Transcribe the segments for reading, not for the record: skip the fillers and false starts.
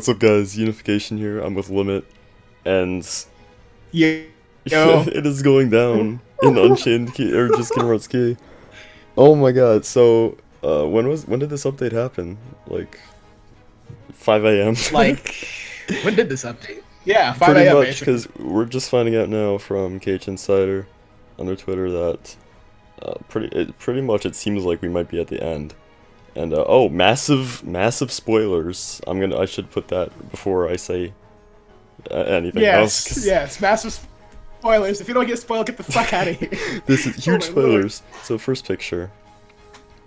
What's up, guys? Unification here. I'm with Limit, and Yeah. Yo. it is going down in Unchained Key or just Kingdom Hearts Key. Oh my god! So, when did this update happen? Like 5 a.m. Like, when did this update? Yeah, 5 Pretty a.m. much, basically. because we're just finding out now from KH Insider on their Twitter that pretty much it seems like we might be at the end. And oh, massive spoilers. I should put that before I say anything else. Yes, massive spoilers. If you don't get spoiled, get the fuck out of here. This is huge Oh my lord. spoilers. So first picture.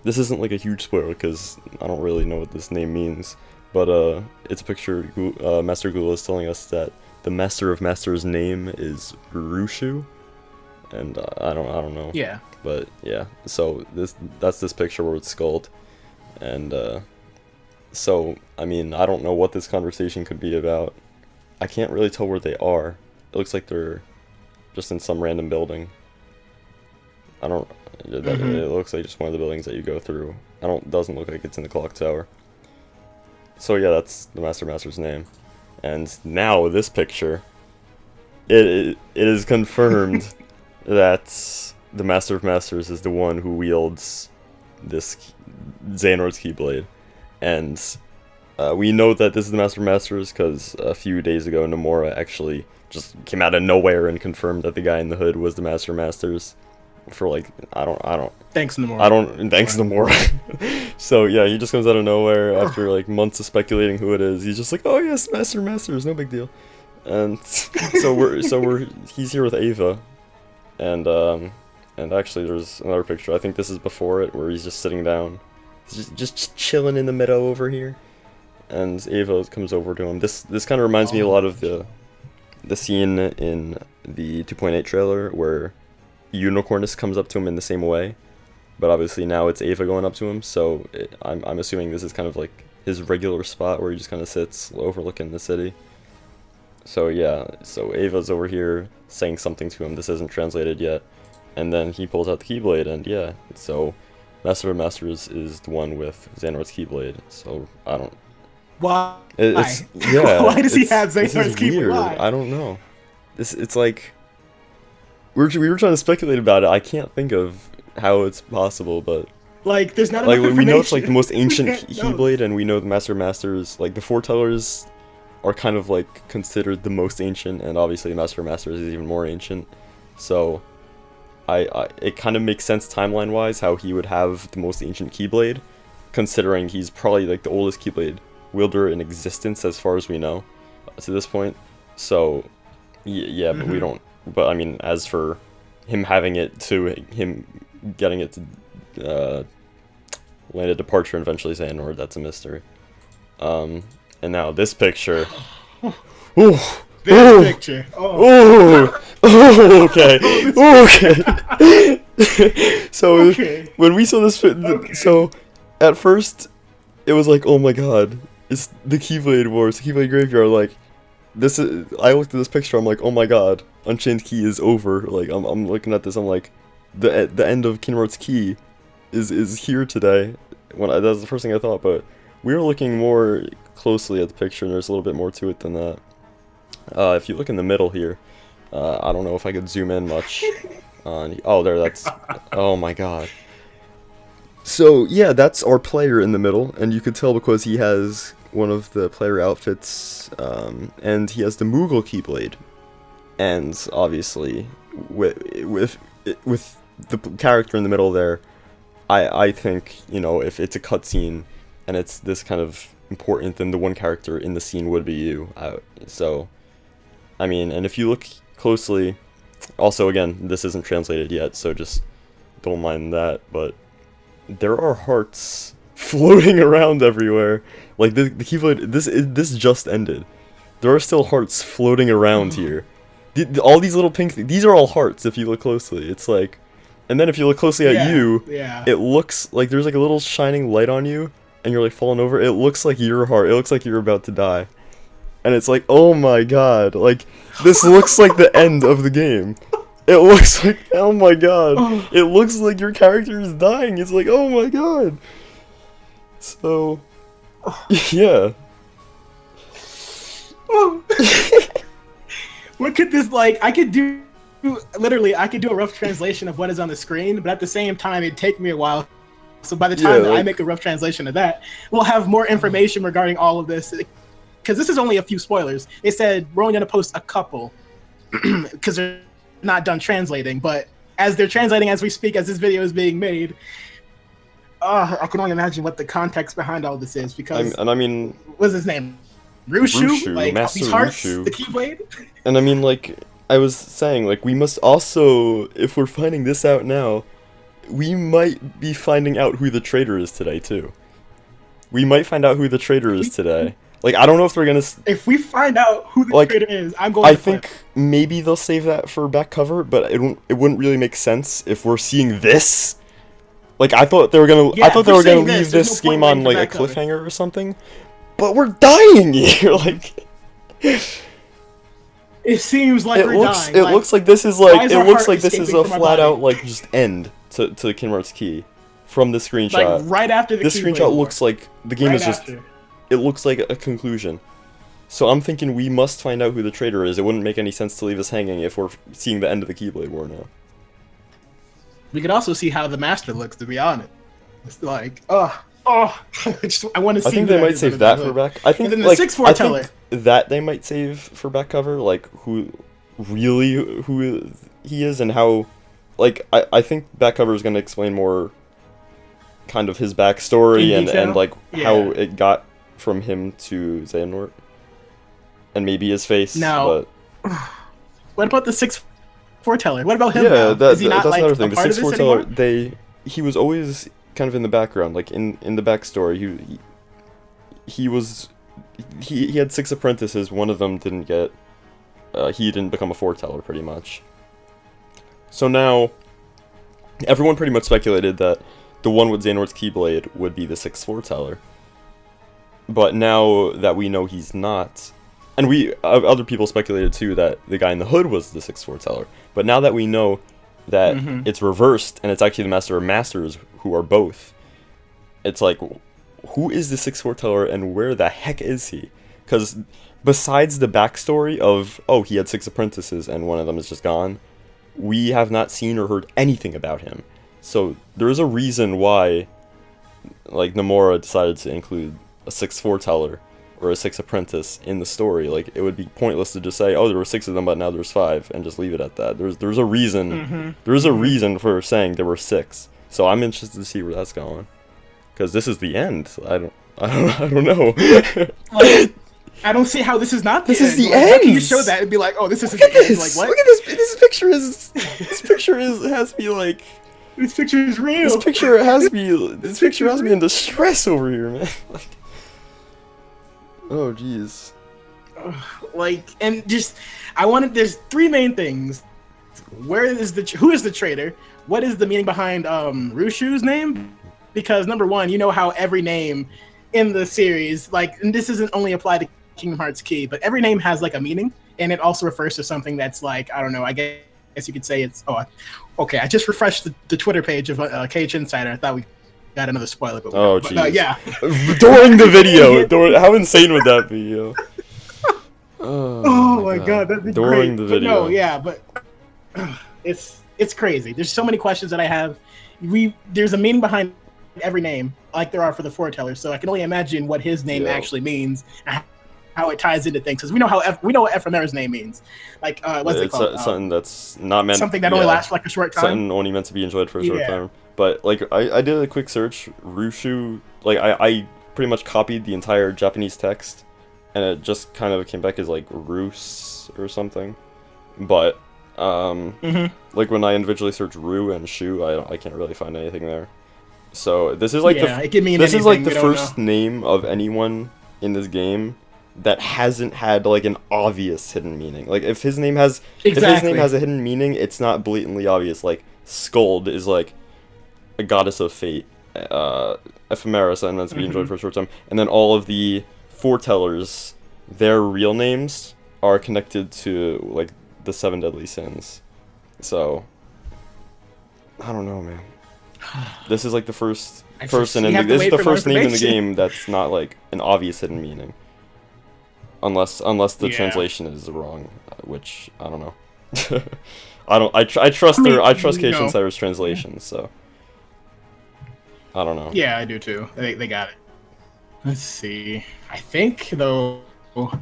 This isn't like a huge spoiler because I don't really know what this name means, but it's a picture. Master Gula is telling us that the Master of Masters' name is Rushu, and I don't know. Yeah. But yeah, so that's this picture where it's skulled, and so I mean I don't know what this conversation could be about. I can't really tell where they are. It looks like they're just in some random building. I don't. It looks like just one of the buildings that you go through. Doesn't look like it's in the clock tower. So yeah, that's the Master's name. And now this picture, it is confirmed that the Master of Masters is the one who wields this Xehanort's Keyblade, and we know that this is the Master of Masters because a few days ago Nomura actually just came out of nowhere and confirmed that the guy in the hood was the Master of Masters. For like Thanks, Nomura. Thanks Nomura. So yeah, he just comes out of nowhere after like months of speculating who it is. He's just like, oh yes, Master of Masters, no big deal. And he's here with Ava, and actually there's another picture. I think this is before it, where he's just sitting down, just chilling in the meadow over here, and Ava comes over to him. This kind of reminds me a lot of the scene in the 2.8 trailer where Unicornus comes up to him in the same way, but obviously now it's Ava going up to him. So I'm assuming this is kind of like his regular spot where he just kind of sits overlooking the city. So yeah, so Ava's over here saying something to him. This isn't translated yet, and then he pulls out the Keyblade, and yeah, so Master of Masters is the one with Xehanort's Keyblade. So I don't. Why? Yeah. Why does he have this Xehanort's is Keyblade? weird. Why? I don't know. It's like we were trying to speculate about it. I can't think of how it's possible, but Like, there's not like enough we know it's like information. the most ancient Yeah, no. Keyblade, and we know the Master of Masters, like the Foretellers, are kind of like considered the most ancient, and obviously the Master of Masters is even more ancient. So, it kind of makes sense timeline wise how he would have the most ancient Keyblade, considering he's probably like the oldest Keyblade wielder in existence as far as we know to this point. So, yeah, but we don't. But I mean, as for him having it to him getting it to land a departure and eventually Xehanort, that's a mystery. And now this picture. Ooh, This picture. Oh. oh, okay, okay. So Okay. when we saw this, so at first it was like, oh my god, it's the Keyblade Wars, the Keyblade Graveyard. Like this is. I looked at this picture. I'm like, oh my god, Unchained Key is over. Like I'm looking at this. I'm like, the end of Kingdom Hearts Key is here today. That was the first thing I thought. But we were looking more closely at the picture, and there's a little bit more to it than that. If you look in the middle here, I don't know if I could zoom in much. Oh, there. That's. Oh my god. So yeah, that's our player in the middle, and you could tell because he has one of the player outfits, and he has the Moogle Keyblade, and obviously with the character in the middle there, I think, you know, if it's a cutscene and it's this kind of important, then the one character in the scene would be you. So, I mean, and if you look closely, also again, this isn't translated yet, so just don't mind that, but there are hearts floating around everywhere. Like the Keyblade, this just ended. There are still hearts floating around here. All these little pink these are all hearts if you look closely. It's like, and then if you look closely at you, it looks like there's like a little shining light on you, and you're like falling over. It looks like your heart. It looks like you're about to die. And it's like, oh my god, like this looks like the end of the game. It looks like, oh my god, it looks like your character is dying. It's like, oh my god. So, yeah. Oh. What could this like? I could do literally. I could do a rough translation of what is on the screen, but at the same time, it'd take me a while. So by the time that I make a rough translation of that, we'll have more information regarding all of this. Because this is only a few spoilers. They said we're only going to post a couple because they're not done translating. But as they're translating as we speak, as this video is being made, I can only imagine what the context behind all this is. Because I mean, what's his name? Rushu? Like Master these hearts, Rushu. the Keyblade. And I mean, like I was saying, like we must also, if we're finding this out now, we might be finding out who the traitor is today too. We might find out who the traitor is today. Like I don't know if they're gonna. If we find out who the traitor is, I'm going. I think maybe they'll save that for back cover, but it wouldn't really make sense if we're seeing this. Like I thought they were gonna. Yeah, I thought they were gonna leave there's this no point game on waiting like a for back cover. cliffhanger or something. But we're dying here, like. It seems like we're dying. It looks like this is like. why is It our looks heart like this is escaping a from our flat body? out like just end to Kingdom Hearts Key, from the screenshot. Like right after the This Keyblade screenshot War. looks like the game Right is just. after. It looks like a conclusion. So I'm thinking we must find out who the traitor is. It wouldn't make any sense to leave us hanging if we're seeing the end of the Keyblade War now. We could also see how the master looks. To be honest, it's like I want to see. I think who they might is save gonna that be for good. back. I think And then the like sixth I foreteller. think that they might save for back cover, like who he is and how. Like I think back cover is going to explain more, kind of his backstory In detail? and like Yeah. how it got from him to Xehanort, and maybe his face. Now, but What about the sixth foreteller? What about him? yeah, now? Is he not that's like another a thing. The part of sixth this foreteller, anymore? he was always kind of in the background, like in the backstory. He had 6 apprentices. One of them didn't get. He didn't become a foreteller, pretty much. So now, everyone pretty much speculated that the one with Xehanort's Keyblade would be the 6th foreteller. But now that we know he's not, and other people speculated too that the guy in the hood was the 6th foreteller. But now that we know that it's reversed and it's actually the Master of Masters who are both, it's like, who is the 6th foreteller and where the heck is he? Because besides the backstory of, oh, he had 6 apprentices and one of them is just gone, we have not seen or heard anything about him. So there is a reason why, like, Nomura decided to include a 6th foreteller or a 6th apprentice in the story. Like, it would be pointless to just say, oh, there were 6 of them, but now there's 5, and just leave it at that. There's a reason. There's a reason for saying there were 6. So I'm interested to see where that's going, because this is the end. I don't know. Like, I don't see how this is not the This end. is the Like, how can you end! show that and be like, oh, this isn't Look the at end? this! Like, what? Look at this! This picture is. This picture has me like. This picture is real. This picture has me. This picture has me in distress over here, man. Like, oh, jeez. Like, and just, there's 3 main things. Who is the traitor? What is the meaning behind Rushu's name? Because number one, you know how every name in the series, like, and this isn't only applied to Kingdom Hearts Key, but every name has like a meaning, and it also refers to something that's like, I don't know, I guess you could say it's, okay, I just refreshed the Twitter page of KH Insider. I thought we got another spoiler, but Oh, but, jeez. yeah. During the video, how insane would that be, yo? Oh my god, that'd be During great. the But video. no, yeah, but it's crazy. There's so many questions that I have. There's a meaning behind every name, like there are for the foretellers. So I can only imagine what his name actually means, and how it ties into things. Because we know what Ephemera's name means. Like what's it called? Something that's not meant. Something that only lasts for like a short time. Something only meant to be enjoyed for a short time. But like I did a quick search. Rushu, like I pretty much copied the entire Japanese text, and it just kind of came back as like Rus or something. But like when I individually search Ru and Shu, I can't really find anything there. So this is like it could mean this is like the anything, we don't first name of anyone in this game that hasn't had like an obvious hidden meaning. Like if his name has if his name has a hidden meaning, it's not blatantly obvious. Like Skuld is like a goddess of fate. Ephemera, something meant to be enjoyed for a short time, and then all of the foretellers, their real names are connected to like the 7 deadly sins. So I don't know, man. This is like the first person, and this is the first name in the game that's not like an obvious hidden meaning. unless the Yeah. translation is wrong, which I don't know. I trust I trust KH no. Insider's translation, so I don't know. Yeah, I do too. They got it. Let's see. I think though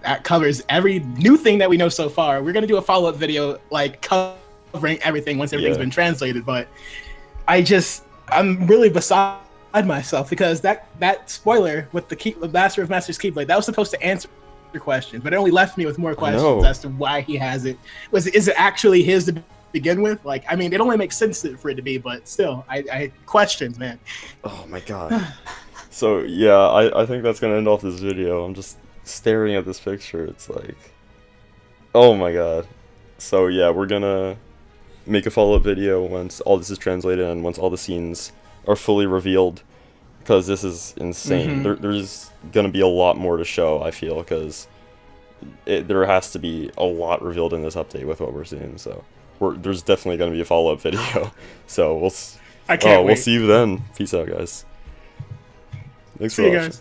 that covers every new thing that we know so far. We're gonna do a follow-up video like covering everything once everything's been translated. But I'm really beside myself because that spoiler with the Master of Masters Keyblade, that was supposed to answer your questions, but it only left me with more questions as to why he has it. Is it actually his to begin with? Like, I mean, it only makes sense for it to be, but still, I questions, man. Oh my god. So yeah, I think that's gonna end off this video. I'm just staring at this picture. It's like, oh my god. So yeah, we're gonna make a follow-up video once all this is translated and once all the scenes are fully revealed, because this is insane. There's gonna be a lot more to show, I feel, because there has to be a lot revealed in this update with what we're seeing. So there's definitely gonna be a follow-up video. So we'll see you then. Peace out, guys. Thanks for watching.